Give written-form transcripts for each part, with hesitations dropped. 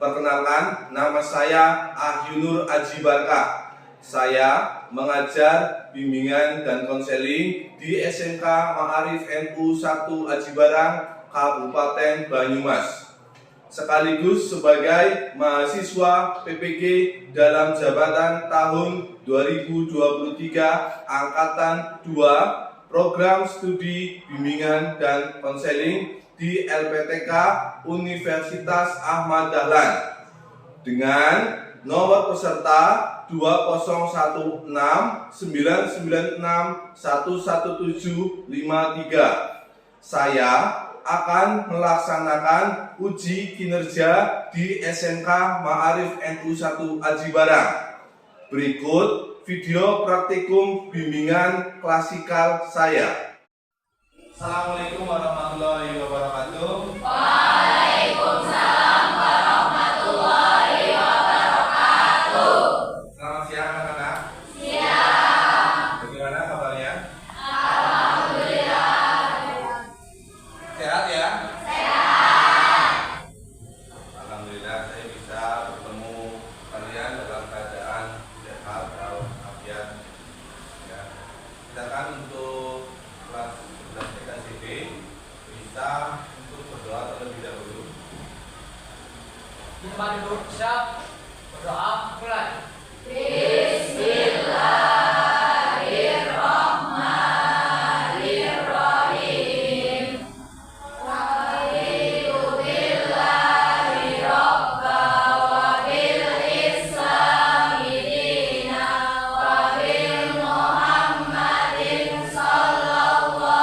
Perkenalkan, nama saya Ahyunur Aji Barka. Saya mengajar bimbingan dan konseling di SMK Ma'arif NU 1 Aji Barang, Kabupaten Banyumas. Sekaligus sebagai mahasiswa PPG dalam jabatan tahun 2023 Angkatan 2 Program Studi Bimbingan dan Konseling di LPTK Universitas Ahmad Dahlan dengan nomor peserta 201699611753. Saya akan melaksanakan uji kinerja di SMK Ma'arif NU 1 Aji Barang. Berikut video praktikum bimbingan klasikal saya. Assalamualaikum warahmatullahi wabarakatuh. Waalaikumsalam warahmatullahi wabarakatuh. Selamat siang anak-anak. Siang. Bagaimana kabarnya? Alhamdulillah. Sehat ya? Sehat. Alhamdulillah saya bisa bertemu kalian dalam keadaan sehat atau afiat. Ya. Silakan untuk kelas 11 TKJB bisa untuk berdoa terlebih dahulu. Di tempat duduk siap, berdoa mulai. Bismillahirrahmanirrahim. Raditu billahi robba wa bil islami dina wa bil muhammadin sallallahu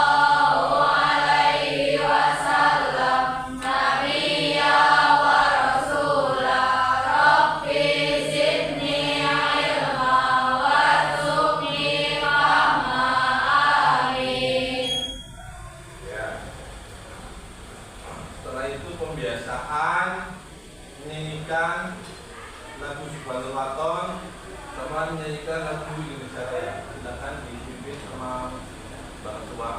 alaihi wasallam nabiyya wa rasulah. Rabbi zidni ilma warzuqni fahma. Amin. Ya. Setelah itu pembiasaan menyanyikan lagu Subhanul Waton sama menyanyikan lagu Indonesia Raya. Silakan dipimpin sama Mbak Tua.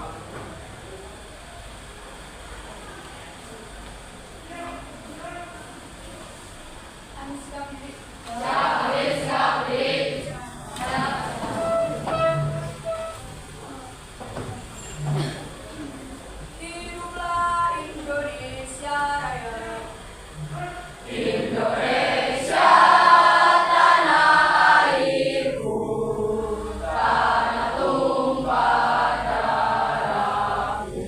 Hiduplah Indonesia Raya. Indonesia tanah airku, tanah tumpah darahku.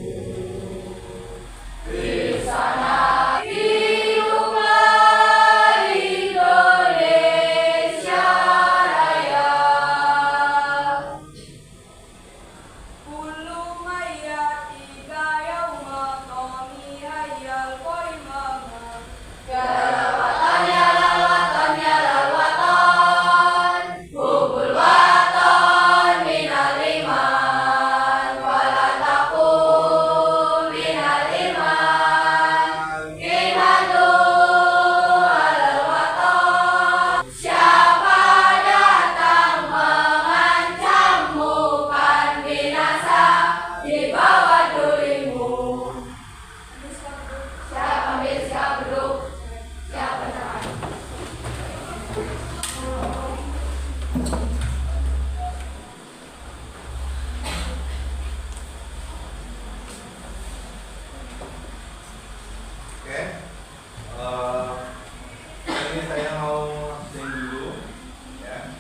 Di sana hiduplah Indonesia Raya. Kullu mayyatika yauma qami hayyal qaimama. Ya lal watan, ya lal watan, ya lal watan. Hubul watan minal iman, wala taqul minal iman. Kinadu alal watan. Siapa datang mengancammu kan binasa di bawah durimu. Siap ambil, siap duduk, siap berjalan. Oke. Ini saya mau sing dulu ya.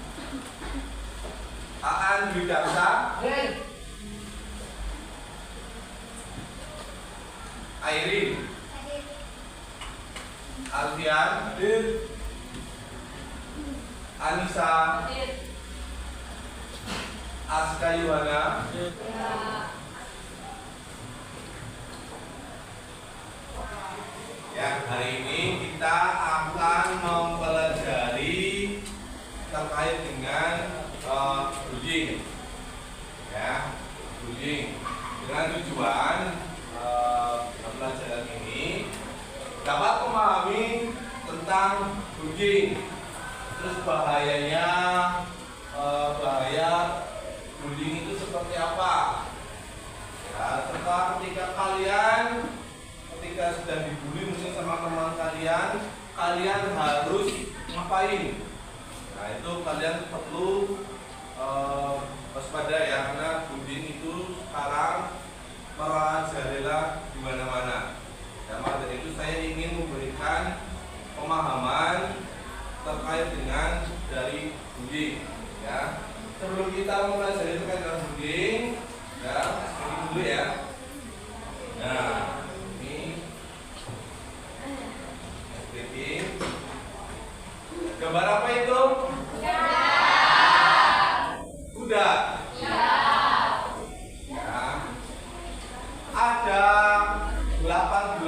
Aan Dwi Daksa, Airin, Alfian, Anissa, Aska Yuwana, ya. Hari ini kita akan mempelajari terkait dengan bullying, ya, bullying dengan tujuan pembelajaran ini dapat memahami tentang bullying, terus bahayanya, bahaya bullying itu seperti apa, ya, serta ketika kalian sudah dibully mungkin sama teman kalian kalian harus ngapain. Nah itu kalian perlu waspada ya, karena bullying itu sekarang merajalela di mana-mana. Ya, maka dari itu saya ingin memberikan pemahaman terkait dengan dari bullying. Ya, sebelum kita mempelajari terkait dengan bullying, ya, ini dulu ya. Nah, ini bullying. Gambar apa itu? Kuda. Ada 18,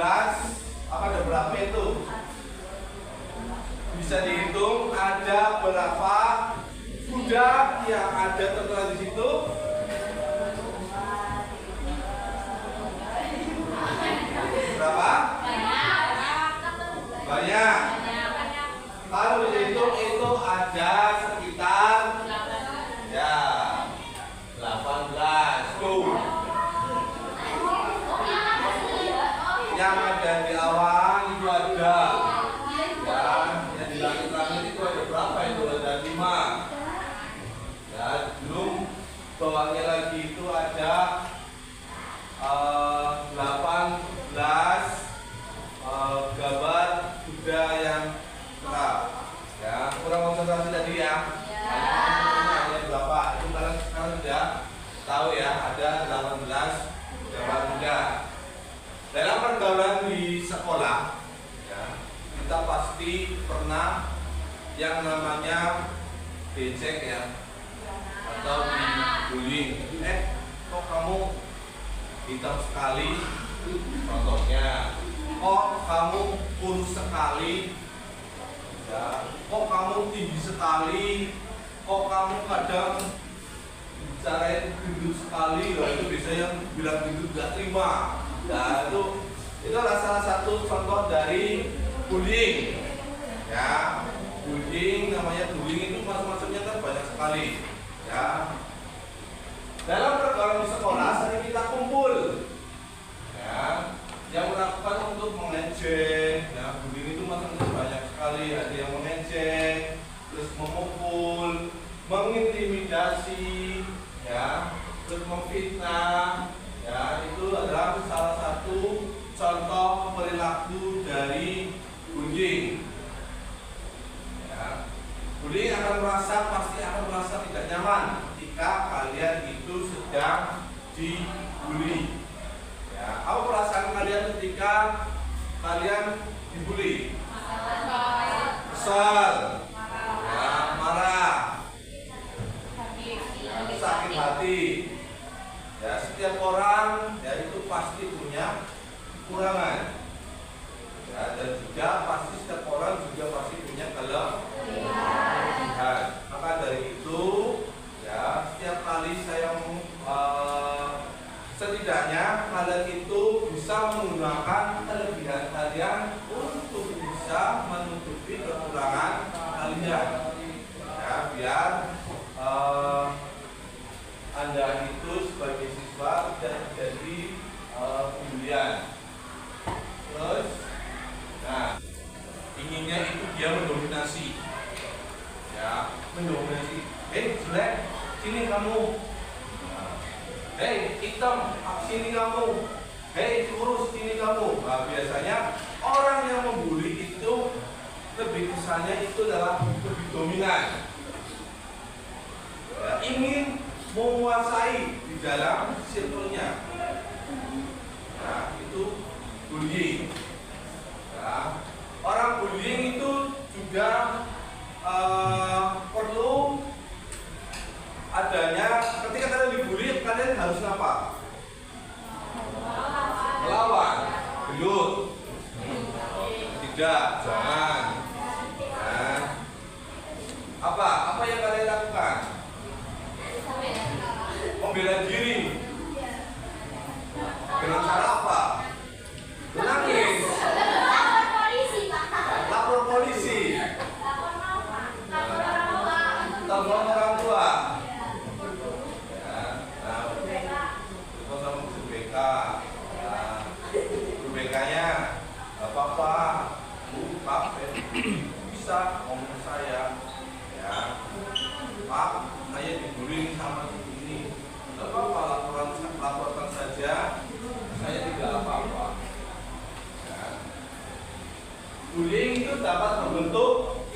apa ada berapa itu? Bisa dihitung ada berapa kuda yang ada tertera di situ? Berapa? Banyak. Kalau dihitung itu ada sekitar ya 18 tuh. Yang ada di awan itu ada ya, yang di langit-langit itu ada berapa itu? Ada 5 ya, belum bawahnya lagi itu ada 18 gambar kuda yang terang ya, kurang konsentrasi tadi ya. Ada berapa? Itu kalian sekarang sudah tahu ya, ada 18 gambar kuda. Dalam pergaulan di sekolah, ya, kita pasti pernah yang namanya becek ya, atau dibullying. Kok kamu hitam sekali? Contohnya, kok kamu kurus sekali? Ya, kok kamu tinggi sekali? Kok kamu kadang bicarain gendut sekali? Ya, itu biasanya yang bilang gendut gak terima. Nah, itu adalah salah satu contoh dari bullying. Ya, bullying namanya bullying itu macam-macamnya kan banyak sekali. Ya, dalam pergaulan di sekolah sering kita kumpul. Ya, yang melakukan untuk mengejek. Ya, bullying itu macam-macam banyak sekali. Ada yang mengejek, terus memukul, mengintimidasi, ya, terus memfitnah. Ya, itu adalah salah satu contoh perilaku dari bullying. Ya, bullying pasti akan merasa tidak nyaman ketika kalian itu sedang dibully. Ya, apa perasaan kalian ketika kalian dibully? Kesal, ya, marah, ya, sakit hati. Ya, setiap orang ya itu pasti punya kekurangan. Ya, dan juga pasti setiap orang juga pasti punya kelebihan. Maka dari itu ya setiap kali saya setidaknya kalian itu bisa menggunakan kelebihan kalian untuk bisa menutupi kekurangan kalian. Ya, biar Anda itu sebagai siswa tidak jadi pembelian. Terus, nah, inginnya itu dia mendominasi, ya, mendominasi. Jelek, sini kamu. Hitam, sini kamu. Kurus, sini kamu. Nah, biasanya orang yang membuli itu lebih kesannya itu adalah lebih dominan. Ya, ingin menguasai di dalam circle-nya. Nah, itu bullying. Ya, orang bullying itu juga perlu adanya ketika kalian dibully, kalian harus apa? Melawan, gelut. Tidak, jangan. Nah, apa yang kalian lakukan? Membela diri. Dengan cara apa? Menangis. Lapor polisi. Telepon orang tua. Ya, nah, telepon sama guru BK. Nah, guru BK-nya, apa-apa, Pak,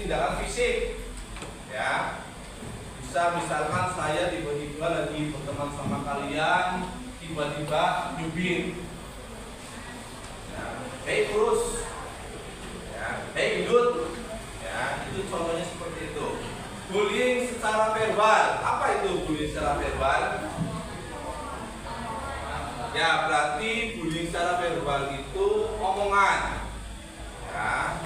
tindakan fisik, ya. Bisa misalkan saya tiba-tiba lagi berteman sama kalian, tiba-tiba nyubit, ya. Hei kurus, ya. Hei gendut, ya. Itu contohnya seperti itu. Bullying secara verbal. Apa itu bullying secara verbal? Ya, berarti bullying secara verbal itu omongan, ya.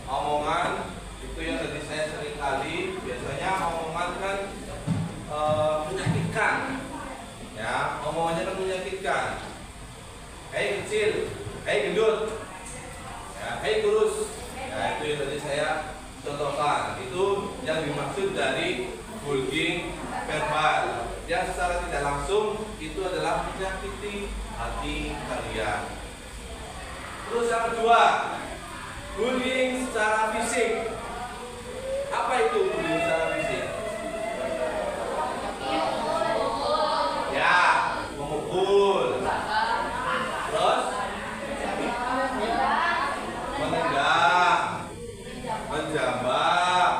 Omongan itu yang tadi saya sering kali, biasanya omongan kan menyakitkan, ya. Omongannya kan menyakitkan. Hei kecil, hei gendut, ya. Hei kurus, ya. Itu yang tadi saya contohkan. Itu yang dimaksud dari bullying verbal. Yang secara tidak langsung itu adalah menyakiti hati kalian. Terus yang kedua, bullying secara fisik. Apa itu bullying secara fisik? Ya, memukul. Terus menendang, menjambak,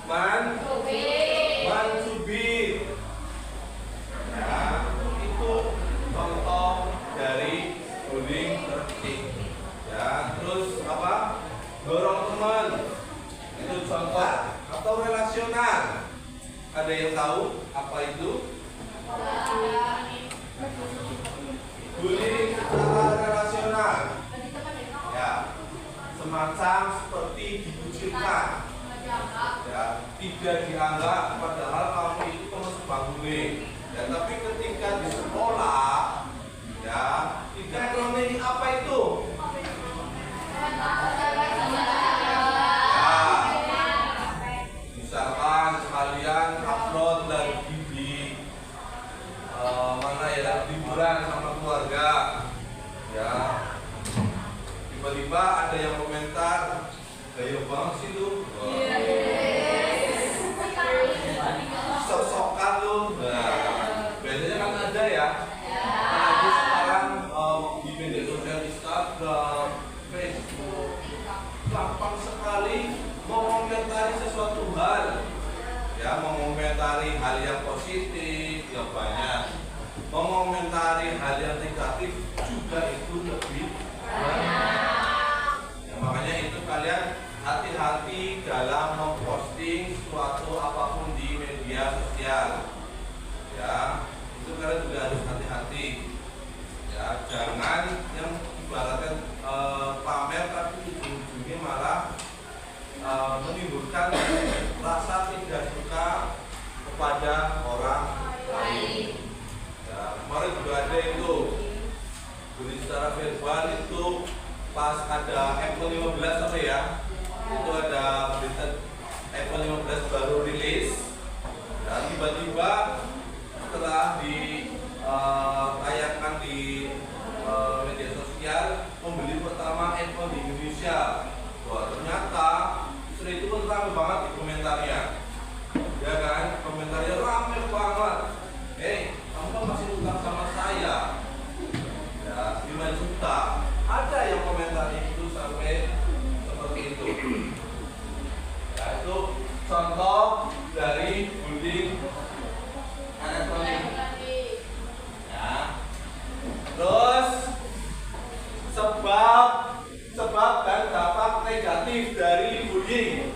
mencubit. Ya, itu contoh dari bullying fisik. Ya, terus apa? Dorong teman. Itu contoh. Atau relasional. Ada yang tahu apa itu? Bullying secara relasional. Ya, semacam seperti dikucilkan. Ya, tidak dianggap padahal kamu itu teman sebangku. Ya, tapi ketika di sekolah, ya, tidak mengenai apa itu. Misalkan sekalian upload lagi di mana ya, liburan sama keluarga, ya, tiba-tiba ada yang komentar, gaya banget sih lu, sok-sokan lu. Nah, biasanya kan ada ya, apalagi sekarang di media sosial Instagram, Facebook, gampang sekali mengomentari sesuatu hal, ya, mengomentari hal yang positif yang banyak, mengomentari hal yang negatif juga itu lebih banyak. Ya, makanya itu kalian hati-hati dalam memposting suatu apapun di media sosial, ya, itu kalian juga harus hati-hati, ya, jangan yang ibaratkan pamer tapi ujung-ujungnya malah menimbulkan rasa tidak suka kepada orang lain. Ya, kemarin juga ada itu bullying secara verbal itu pas ada iPhone 15 apa ya, itu ada berita iPhone 15 baru rilis, dan tiba-tiba setelah ditayangkan di media sosial, pembeli pertama iPhone di Indonesia, wah ternyata setelah itu pun ramai banget di komentarnya, ya kan, komentarnya ramai banget. Kamu kan masih utang sama saya, ya, 5 juta. Ada yang komentarnya itu sampai seperti itu. Ya, itu contoh dari bullying elektronik. Ya. Terus sebab dan dampak negatif dari bullying.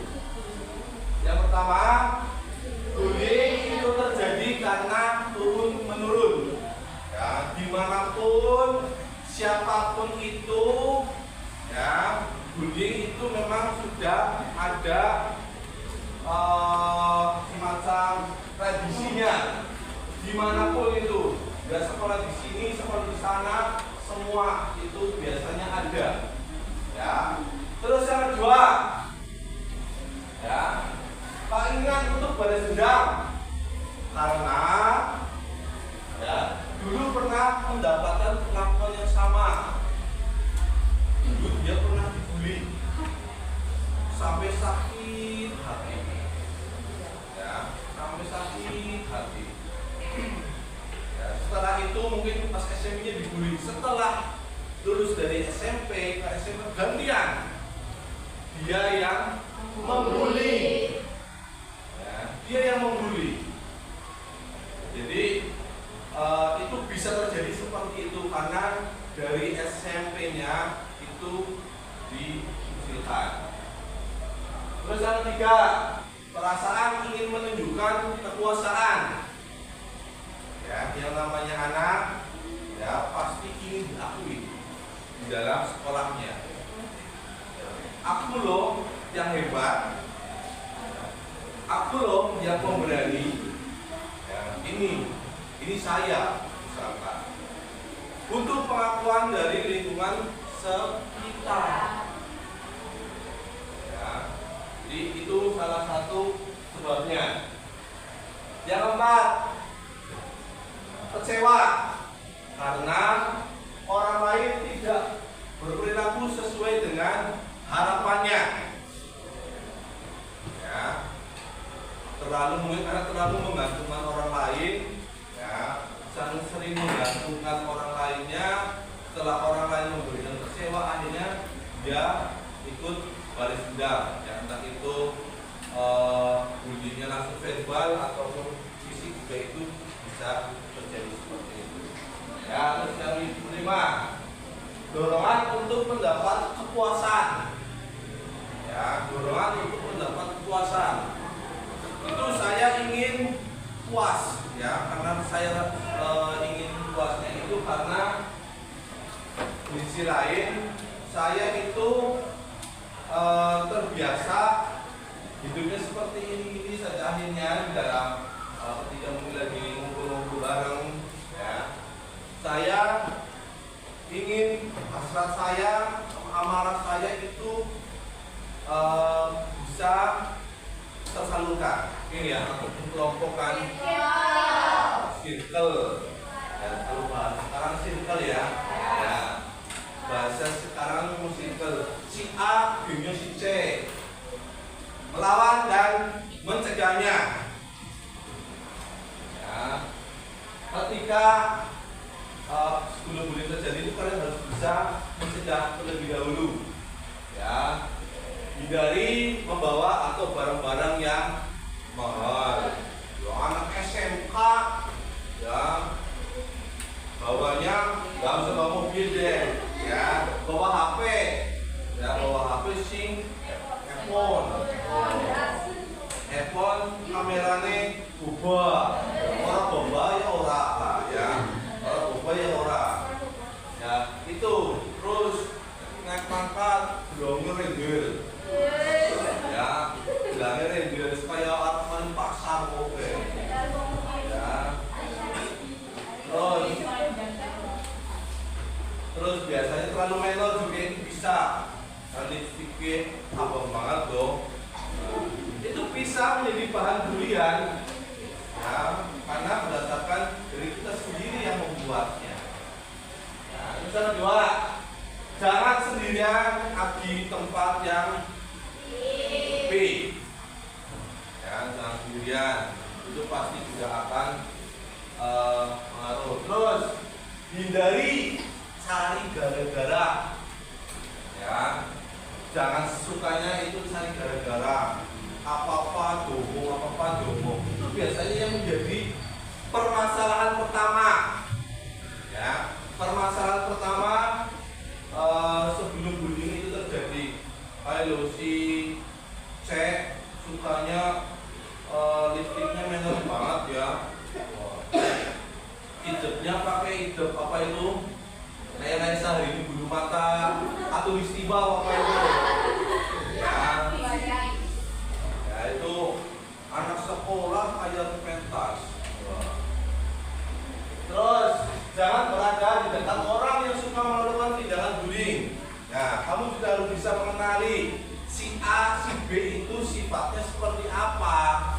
Yang pertama, bullying itu terjadi karena turun menurun. Ya, dimanapun, siapapun itu, ya, bullying itu memang sudah ada semacam tradisinya. Dimanapun itu, ya, sekolah di sini, sekolah di sana, semua itu biasanya ada. Ya. Terus yang kedua, ya, keinginan untuk balas dendam, karena, ya, dulu pernah mendapatkan perlakuan yang sama. Dulu dia pernah dibully sampai sakit hati, ya, sampai sakit hati. Ya, setelah itu mungkin pas SMP-nya dibully. Setelah lulus dari SMP ke SMA gantian, dia yang membuli. Ya, dia yang membuli. Jadi itu bisa terjadi seperti itu karena dari SMP-nya itu dikucilkan. Terus yang ketiga, perasaan ingin menunjukkan kekuasaan. Ya, yang namanya anak ya pasti ingin diakui di dalam sekolahnya. Aku loh yang hebat, aku loh yang pemberani. Ya, ini saya misalkan. Untuk pengakuan dari lingkungan sekitar. Ya, jadi itu salah satu sebabnya. Yang keempat, kecewa karena orang lain tidak berperilaku sesuai dengan harapannya. Ya, mungkin karena terlalu menggantungkan orang lain, ya, sering menggantungkan orang lainnya. Setelah orang lain memberikan kecewa, akhirnya dia ikut balas dendam. Ya, entah itu bullyingnya langsung verbal ataupun fisik juga itu bisa terjadi seperti itu. Ya, terus yang kelima, dorongan untuk mendapat kepuasan. Ya, dorongan untuk mendapat kepuasan. Itu saya ingin puas, ya, karena saya ingin puasnya itu karena di sisi lain saya itu terbiasa hidupnya seperti ini saja akhirnya dalam ketika mungkin lagi ngumpul-ngumpul bareng, ya, saya ingin hasrat saya, amarah saya itu bisa tersalurkan. Ini ya, aku mengelompokkan circle. Ya, kalau bahasa sekarang circle ya. Ya. Bahasa sekarang circle. Si A, B-nya si C. Melawan dan mencegahnya. Ya. Ketika sebelum bullying terjadi itu kalian harus bisa mencegah terlebih dahulu. Ya. Hindari membawa atau barang-barang yang mahal. Ya, anak SMK ya bawanya nggak usah bawa mobil deh, ya, bawa HP, ya, bawa HP sing iPhone kamerane boba, orang boba ya ora lah, ya, orang boba ya ora, ya, itu terus naik pangkat belum ngerendel. Ya, bilangnya rendah supaya orang pasar oke. Ya. Terus biasanya terlalu menor juga itu bisa. Nanti pikir abang banget dong. Itu bisa menjadi bahan bulian. Ya, karena berdasarkan dari kita sendiri yang membuatnya. Ya, misalnya kedua, jangan sendirian di tempat yang B. Ya, jangan sendirian. Itu pasti juga akan pengaruh. Terus hindari cari gara-gara. Ya, jangan sukanya itu cari gara-gara. Apa-apa domong. Itu biasanya yang menjadi permasalahan pertama. Ya, permasalahan pertama sebelum bullying itu terjadi. Ayo si C sukanya lipstiknya menor banget ya. Hijabnya pakai hijab apa itu? Kayak Raisa hari ini bulu mata atau istiwa apa itu? Ya itu anak sekolah kayak pentas. Terus jangan berada di dekat orang yang suka melakukan tindakan bullying. Nah, kamu juga harus bisa mengenali si A, si B itu sifatnya seperti apa.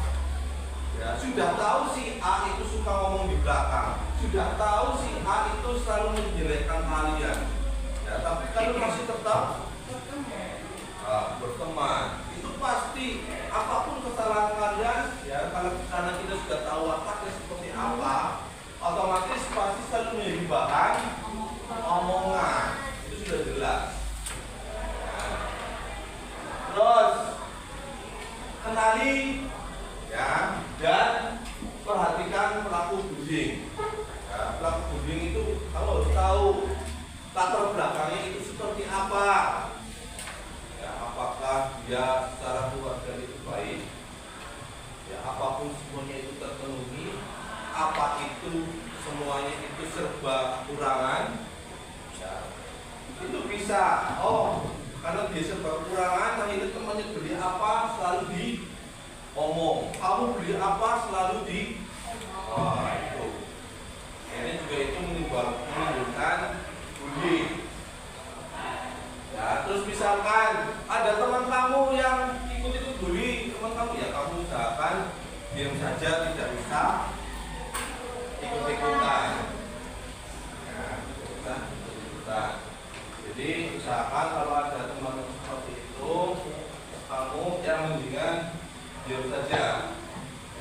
Ya, sudah tahu si A itu suka ngomong di belakang, sudah tahu si A itu selalu menjelekkan kalian. Ya, tapi kalau masih tetap berteman, itu pasti apapun kesalahan kalian, ya, karena kita sudah tahu wataknya seperti apa, otomatis pasti selalu menjadi bahan omongan. Itu sudah jelas. Terus latar belakangnya itu seperti apa. Ya, apakah dia secara keluarga itu baik? Ya, apapun semuanya itu terpenuhi, apa itu semuanya itu serba kekurangan? Ya, itu bisa. Oh, karena dia serba kekurangan, nah ini temannya beli apa selalu diomong. Kamu beli apa selalu di. Oh, itu. Ini juga itu menimbulkan bully. Ya, terus misalkan ada teman kamu yang ikut-ikut bully teman kamu, ya kamu usahakan diam saja, tidak usah ikut-ikutan. Ya, tidak usah ikut-ikutan. Jadi usahakan kalau ada teman seperti itu, kamu yang mendingan diam saja.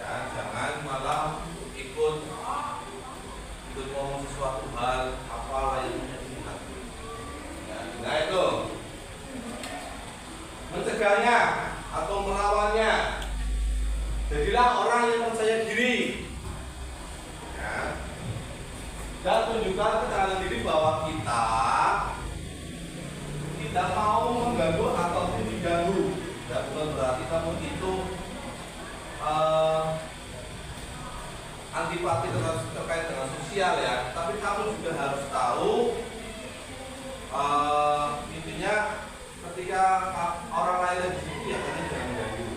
Ya, jangan malah ikut ngomong sesuatu hal apalah yang menjadi hati. Ya, nah itu mencegahnya atau melawannya. Jadilah orang yang percaya diri. Ya. Dan tunjukkan keterangan diri bahwa kita mau mengganggu ataupun diganggu. Ya, bukan berarti kamu itu antipati terkait dengan sosial ya, tapi kamu juga harus tahu intinya ketika orang lain di situ ya kalian jangan ganggu.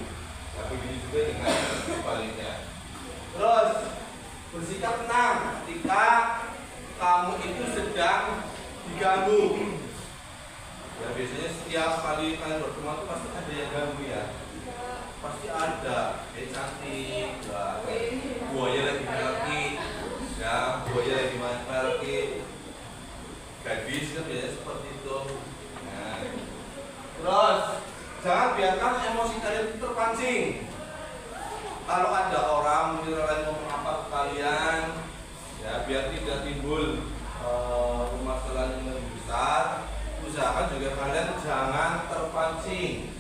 Ya, begitu juga dengan sebaliknya. Terus bersikap tenang ketika kamu itu sedang diganggu. Ya, biasanya setiap kali kalian berteman itu pasti ada yang ganggu ya. Pasti ada, cantik, buaya lagi melki, ya buaya lagi melki, gadis kan biasanya seperti itu. Nah, terus jangan biarkan emosi kalian itu terpancing. Kalau ada orang mungkin lain ngomong apa ke kalian, ya biar tidak timbul permasalahan yang lebih besar. Usahakan juga kalian jangan terpancing.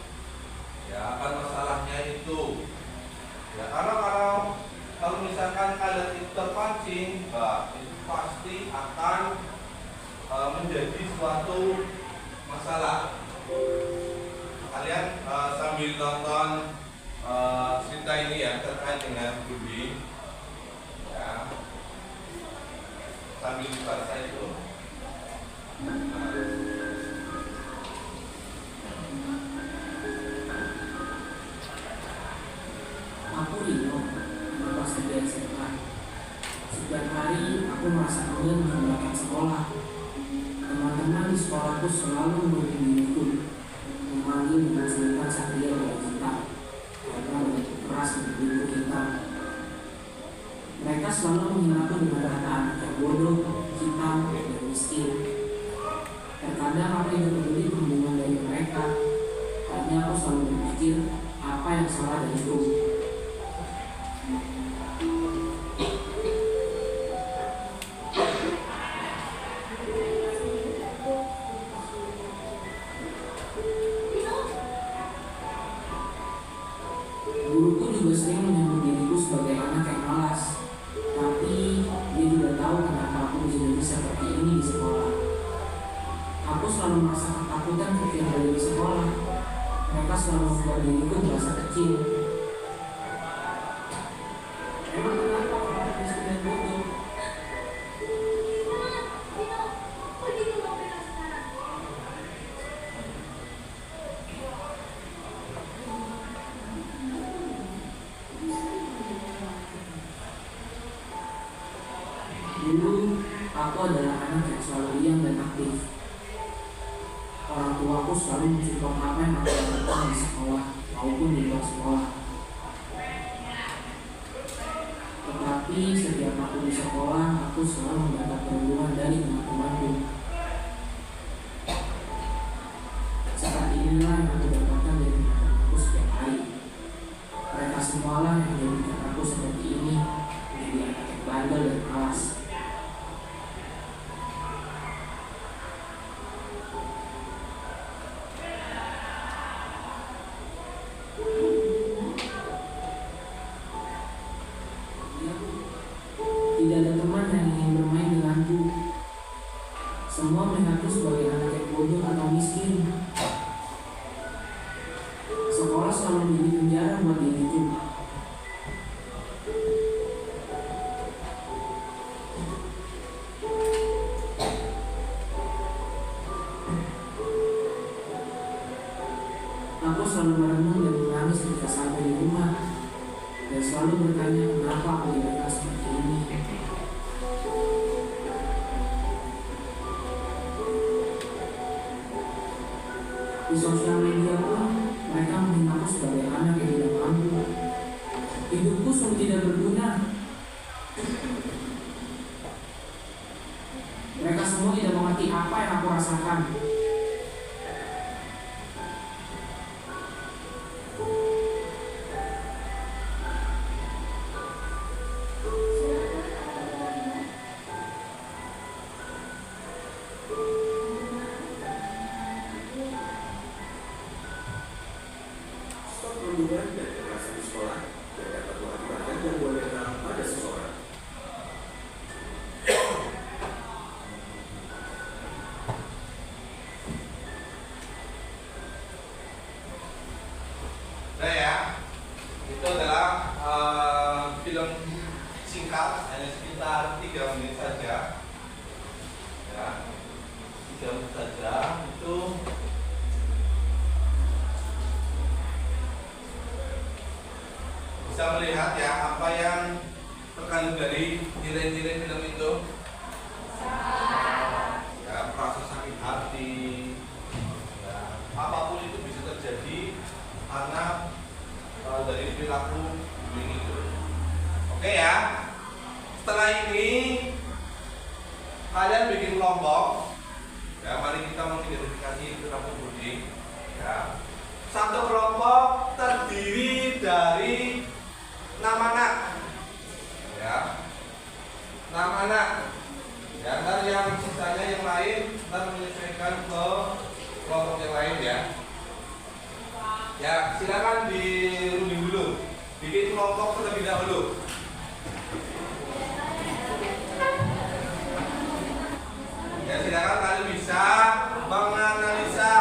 Ya, akan masalahnya itu. Ya, karena kalau misalkan kalian itu terpancing, itu pasti akan menjadi suatu masalah. Kalian sambil nonton cerita ini ya terkait dengan bullying, ya, sambil dibaca itu. Aku Rino, lepas dari SMA. Setiap hari aku merasa ingin meninggalkan sekolah. Teman-teman di sekolahku selalu menghubungi diriku, memanggil dengan sebutan Satria dan Cinta, karena begitu keras menghubungi kita. Mereka selalu menghinaku dengan kata yang bodoh, hitam, dan miskin. Terkadang aku ingin peduli hubungan dari mereka, karena aku selalu berpikir apa yang salah dariku. Guruku juga sering menyebut diriku sebagai anak yang malas, tapi dia juga tahu kenapa aku bisa seperti ini di sekolah. Aku selalu merasa ketakutan ketika berada di sekolah. Mereka selalu membuat diriku merasa kecil. Emang kenapa orang miskin dan bodoh? Dulu, aku adalah anak yang selalu riang dan aktif. Orang tuaku selalu mensupport apa yang aku lakukan di sekolah maupun di luar sekolah. Tetapi setiap aku di sekolah, aku selalu mendapat perhubungan dari teman-temanku. Saat inilah yang aku dapatkan dari teman-temanku setiap hari. Mereka semualah yang menjadikan aku seperti ini, menjadi anak yang bandel dan malas. Tidak ada teman yang ingin bermain denganku. selalu merenung dan menangis ketika sampai di rumah, dan selalu bertanya kenapa aku tidak seperti ini. Di sosial media pun mereka menghina aku sebagai anak yang tidak mampu. Hidupku sungguh tidak berguna. Mereka semua tidak mengerti apa yang aku rasakan. Stop perundungan dan kekerasan di sekolah dan dapat mengakibatkan gangguan mental pada seseorang. Nah ya, itu adalah film singkat, hanya sekitar 3 menit saja. Ya, 3 menit saja. Itu bisa melihat ya apa yang terkandung dari nilai-nilai film itu. Ya, rasa sakit hati, ya, apapun itu bisa terjadi karena dari perilaku bullying itu. Oke ya. Setelah ini kalian bikin kelompok. Ya, mari kita mengidentifikasi perilaku bullying. Ya. Satu kelompok terdiri dari 6 anak. Ya. 6 anak. Ya, ntar yang sisanya yang lain ntar menyesuaikan ke kelompok yang lain ya. Ya, silakan dirunding dulu. Bikin kelompok terlebih dahulu. Ya, silakan kalian bisa menganalisa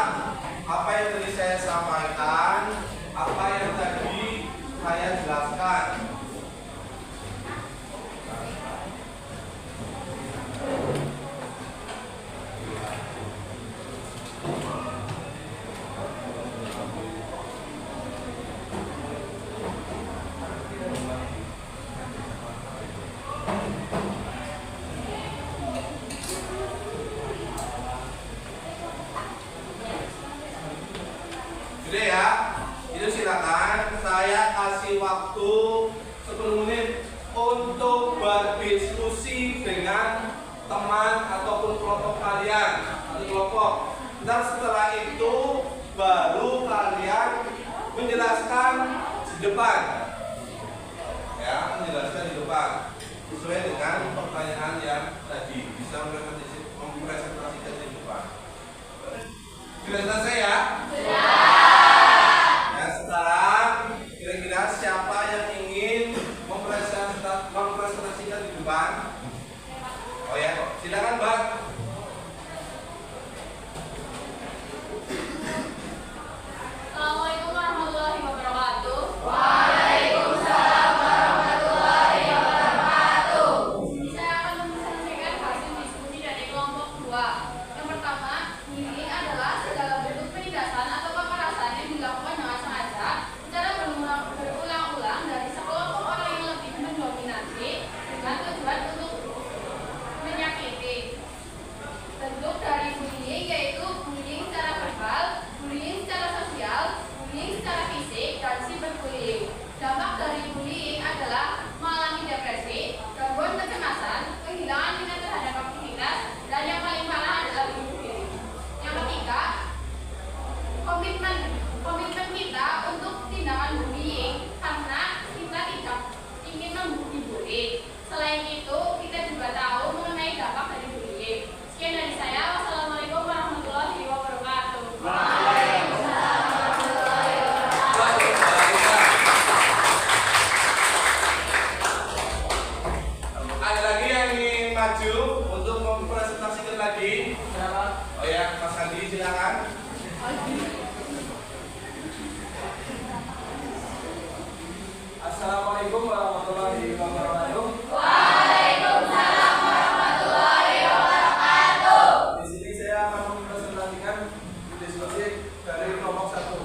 apa yang tadi saya sampaikan, apa yang tadi saya jelaskan. Sudah ya, itu silakan saya kasih waktu 10 menit untuk berdiskusi dengan teman ataupun kelompok kalian atau kelompok. Dan setelah itu baru kalian menjelaskan di depan. Ya, menjelaskan di depan sesuai dengan pertanyaan yang tadi bisa mempresentasikan di depan. Sudah selesai ya? Ya, sekarang kira-kira siapa yang ingin mempresentasikan di depan? Oh ya, silakan Mbak. Assalamualaikum warahmatullahi wabarakatuh. Waalaikumsalam warahmatullahi wabarakatuh. Saya akan mempresentasikan hasil diskusi dari kelompok 2. Yang pertama, bullying adalah segala bentuk penindasan atau kekerasan yang dilakukan dengan sengaja secara berulang-ulang dari sekelompok orang yang lebih mendominasi dengan tujuan untuk menyakiti. Bentuk dari bullying yaitu bullying secara verbal, bullying secara sosial, bullying secara fisik, dan cyberbullying. Dampak dari bullying adalah mengalami depresi, gangguan kecemasan, kehilangan minat terhadap aktivitas, dan yang paling parah adalah bunuh diri. Yang ketiga, komitmen kita untuk tindakan bullying karena kita tidak ingin dibully. Selain itu, kita juga tahu mengenai dampak dari bullying. Sekian dari saya. Wassalamualaikum warahmatullahi wabarakatuh. Waalaikumsalam warahmatullahi wabarakatuh. Ada lagi yang ingin maju untuk mempresentasikan lagi? Oh ya, Mas Andi silakan. Assalamualaikum warahmatullahi wabarakatuh. Waalaikumsalam warahmatullahi wabarakatuh. Di sini saya akan mempresentasikan diskusi dari kelompok 1.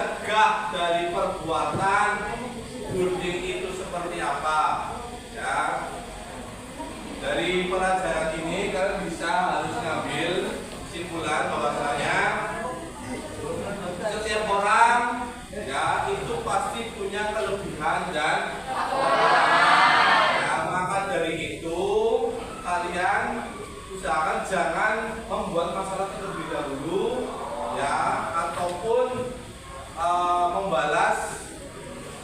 mencegah dari perbuatan bullying itu seperti apa? Ya, dari pelajaran ini kalian bisa harus ngambil kesimpulan bahwasanya setiap orang ya itu pasti punya kelebihan dan kekurangan. Ya, maka dari itu kalian usahakan jangan membuat masalah terlebih dahulu ya, ataupun membalas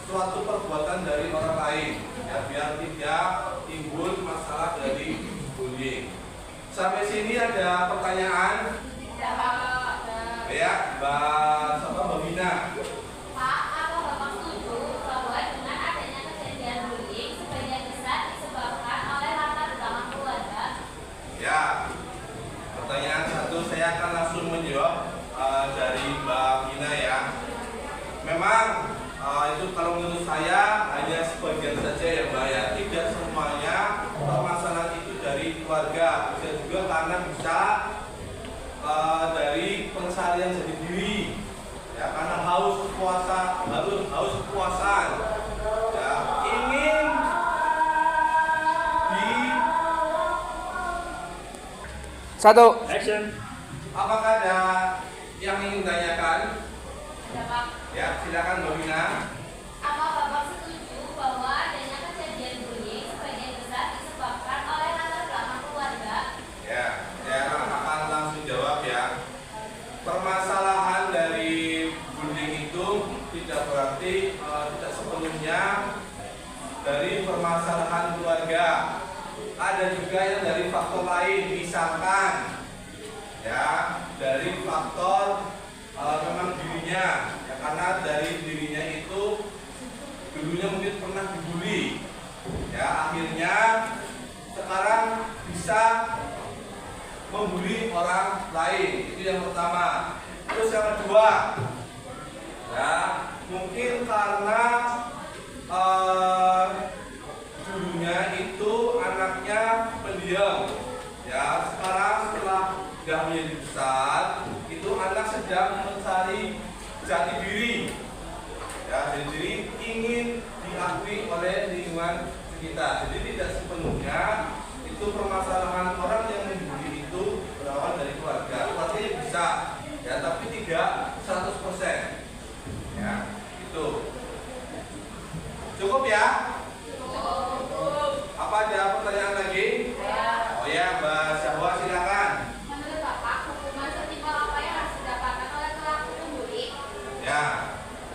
suatu perbuatan dari orang lain ya, biar tidak timbul masalah dari bullying. Sampai sini ada pertanyaan? Ya, Mbak Bina. Pak, apa Bapak setuju bahwa dengan adanya kejadian bullying sebagian besar disebabkan oleh latar belakang keluarga? Ya, pertanyaan satu saya akan langsung menjawab dari Mbak Bina ya. Memang itu kalau menurut saya hanya sebagian saja ya Mbak ya, tidak semuanya permasalahan itu dari keluarga, bisa juga karena bisa dari pencarian jati diri ya, karena haus kepuasan ya, ingin di Satu. Action. apakah ada yang ingin ditanyakan? Ya, Pak. Ya, silakan Mbak Bina. Apa Bapak setuju bahwa adanya kejadian bullying sebagian besar disebabkan oleh latar belakang keluarga? Ya, saya akan langsung jawab ya. Permasalahan dari bullying itu tidak berarti tidak sepenuhnya dari permasalahan keluarga. Ada juga yang dari faktor lain, misalkan ya dari faktor memang dirinya ya, karena dari dirinya itu dulunya mungkin pernah dibully ya, akhirnya sekarang bisa membuli orang lain. Itu yang pertama. Terus yang kedua ya, mungkin karena dulunya itu anaknya pendiam ya, sekarang setelah sudah menjadi besar itu anak sedang mencari jati diri ya, jati diri ingin diakui oleh lingkungan sekitar. Jadi tidak sepenuhnya itu permasalahan orang yang membuli itu berawal dari keluarga. Keluarganya bisa ya, tapi tidak 100% ya, itu cukup ya. Apa ada pertanyaan lagi? Oh ya, Mbak Syahwa silakan. Menurut Bapak, hukuman setimpal apa yang harus didapatkan oleh pelaku pembuli? Ya,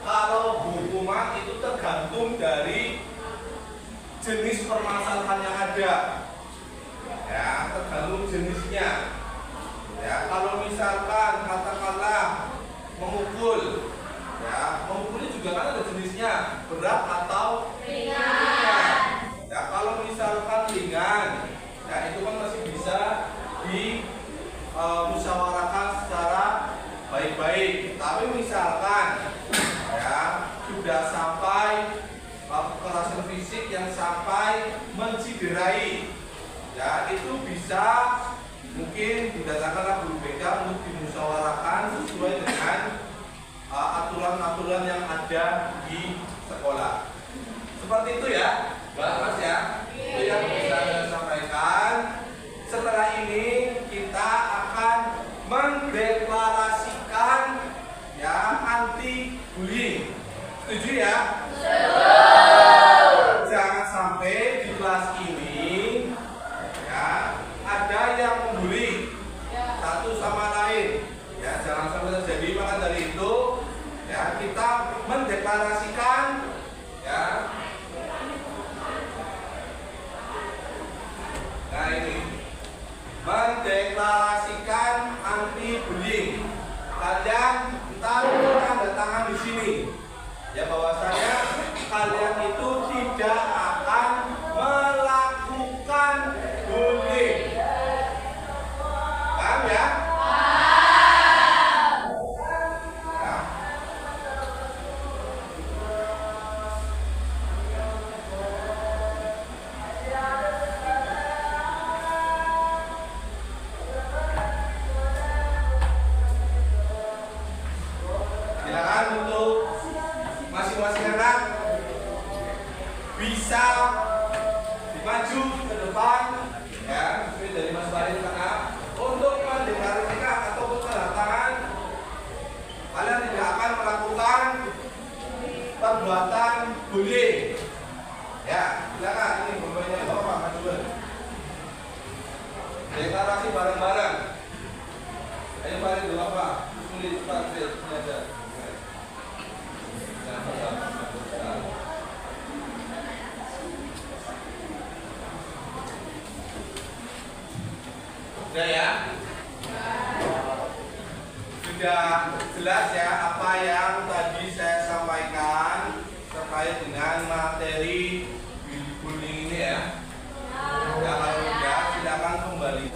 kalau hukuman itu tergantung dari jenis permasalahan yang ada. Ya, tergantung jenisnya. Ya, kalau misalkan katakanlah memukul, ya, memukulnya juga kan ada jenisnya, berat atau ringan. Ya, kalau misalkan ringan, ya itu kan masih bisa dimusyawarahkan secara baik-baik. Tapi misalkan ya sudah sampai kekerasan fisik yang sampai menciderai, ya itu bisa mungkin didatangkanlah guru BK untuk dimusyawarahkan sesuai dengan aturan-aturan yang ada di sekolah. Seperti itu ya, Mbak Mas ya. Itu yang bisa saya sampaikan. Setelah ini kita akan mendeklarasikan ya anti bullying. Setuju ya? Jangan sampai di kelas ini ya ada yang membuli satu sama lain. Ya, jangan sampai terjadi. Maka dari itu ya kita mendeklarasikan ya. Nah ini mendeklarasikan anti bullying. Kalian ntar tanda tangan di sini ya, bahwasanya kalian itu tidak akan melakukan bullying. Paham ya? Silakan untuk perbuatan bullying. Ya, silakan ini pemainnya Bapak maju. Deklarasi bareng-bareng. Ayo balik dulu Bapak. Sulit cepat saja. Sudah ya? Sudah jelas ya apa yang tadi saya sampaikan terkait dengan materi bullying ini ya? Ya kalau tidak silakan kembali.